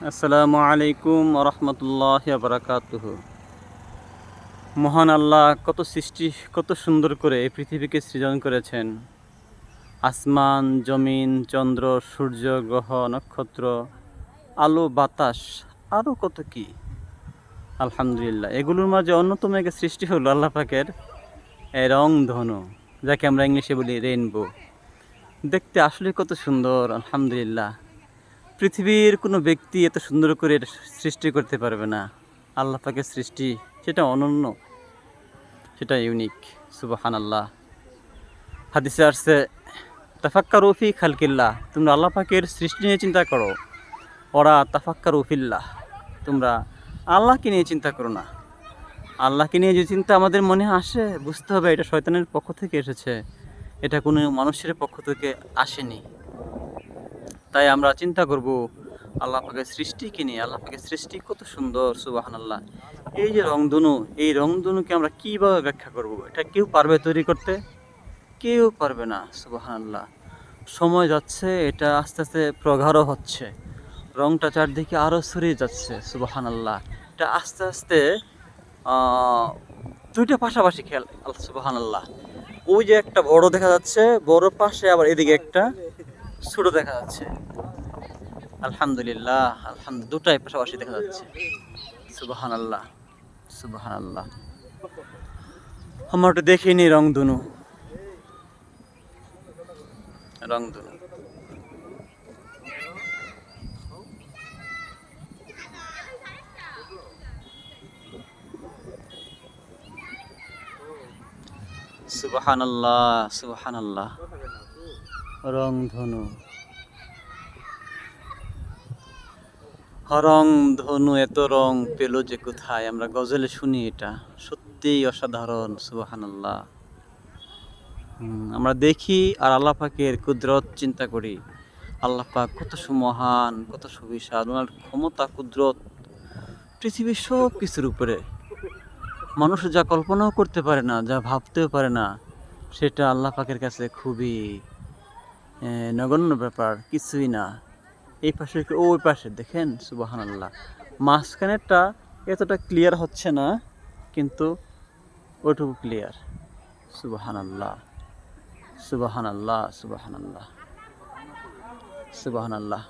আসসালামু আলাইকুম রহমতুল্লাহ বারাকাতুহু। মহান আল্লাহ কত সৃষ্টি, কত সুন্দর করে এই পৃথিবীকে সৃজন করেছেন। আসমান, জমিন, চন্দ্র, সূর্য, গ্রহ, নক্ষত্র, আলো, বাতাস, আরও কত কি। আলহামদুলিল্লাহ, এগুলোর মাঝে অন্যতম একটা সৃষ্টি হলো আল্লাহ পাকের এই রংধনু, যাকে আমরা ইংলিশে বলি রেইনবো। দেখতে আসলে কত সুন্দর। আলহামদুলিল্লাহ, পৃথিবীর কোনো ব্যক্তি এত সুন্দর করে এটা সৃষ্টি করতে পারবে না। আল্লাহ পাকের সৃষ্টি সেটা অনন্য, সেটা ইউনিক। সুবহানাল্লাহ। হাদিসে আসছে, তাফাক্কারু ফি খালকিল্লাহ, তোমরা আল্লাহ পাকের সৃষ্টি নিয়ে চিন্তা করো। ওরা তাফাক্কারু ফিল্লাহ, তোমরা আল্লাহকে নিয়ে চিন্তা করো না। আল্লাহকে নিয়ে যে চিন্তা আমাদের মনে আসে, বুঝতে হবে এটা শয়তানের পক্ষ থেকে এসেছে, এটা কোনো মানুষের পক্ষ থেকে আসেনি। তাই আমরা চিন্তা করব আল্লাহ পাকের সৃষ্টিকে নিয়ে। আল্লাহ পাকের সৃষ্টি কত সুন্দর। সুবহানাল্লাহ। এই যে রংধনু, এই রংধনুকে আমরা কিভাবে ব্যাখ্যা করব? এটা কেউ পারবে তৈরি করতে? কেউ পারবে না। সুবহানাল্লাহ। সময় যাচ্ছে, এটা আস্তে আস্তে প্রগাঢ় হচ্ছে, রংটা চারদিকে আরও ছড়িয়ে যাচ্ছে। সুবহানাল্লাহ। এটা আস্তে আস্তে দুইটা পাশাপাশি খেয়াল। সুবহানাল্লাহ। ওই যে একটা বড় দেখা যাচ্ছে, বড় পাশে আবার এদিকে একটা ছোট দেখা যাচ্ছে। আলহামদুলিল্লাহ, দুটাই পাশাপাশি দেখা যাচ্ছে। সুবহানাল্লাহ, সুবহানাল্লাহ। আমরা ওটা দেখিনি, রংধনু, রংধনু। সুবহানাল্লাহ, সুবহানাল্লাহ। রংধনু, রংধনু এত রং পেল যে কোথায়। আমরা গজলে শুনি, এটা সত্যিই অসাধারণ। সুবহানাল্লাহ। আমরা দেখি আর আল্লাহ পাকের কুদরত চিন্তা করি। আল্লাহ পাক কত সুমহান, কত সুবিশাল, ওনার ক্ষমতা, কুদরত পৃথিবীর সব কিছুর উপরে। মানুষ যা কল্পনাও করতে পারে না, যা ভাবতেও পারে না, সেটা আল্লাহ পাকের কাছে খুবই নগণ্য ব্যাপার, কিছুই না। এই পাশে ওই পাশে দেখেন, সুবহানাল্লাহ। মাঝখানেরটা এতটা ক্লিয়ার হচ্ছে না, কিন্তু ওইটুকু ক্লিয়ার। সুবহানাল্লাহ, সুবহানাল্লাহ, সুবহানাল্লাহ, সুবহানাল্লাহ।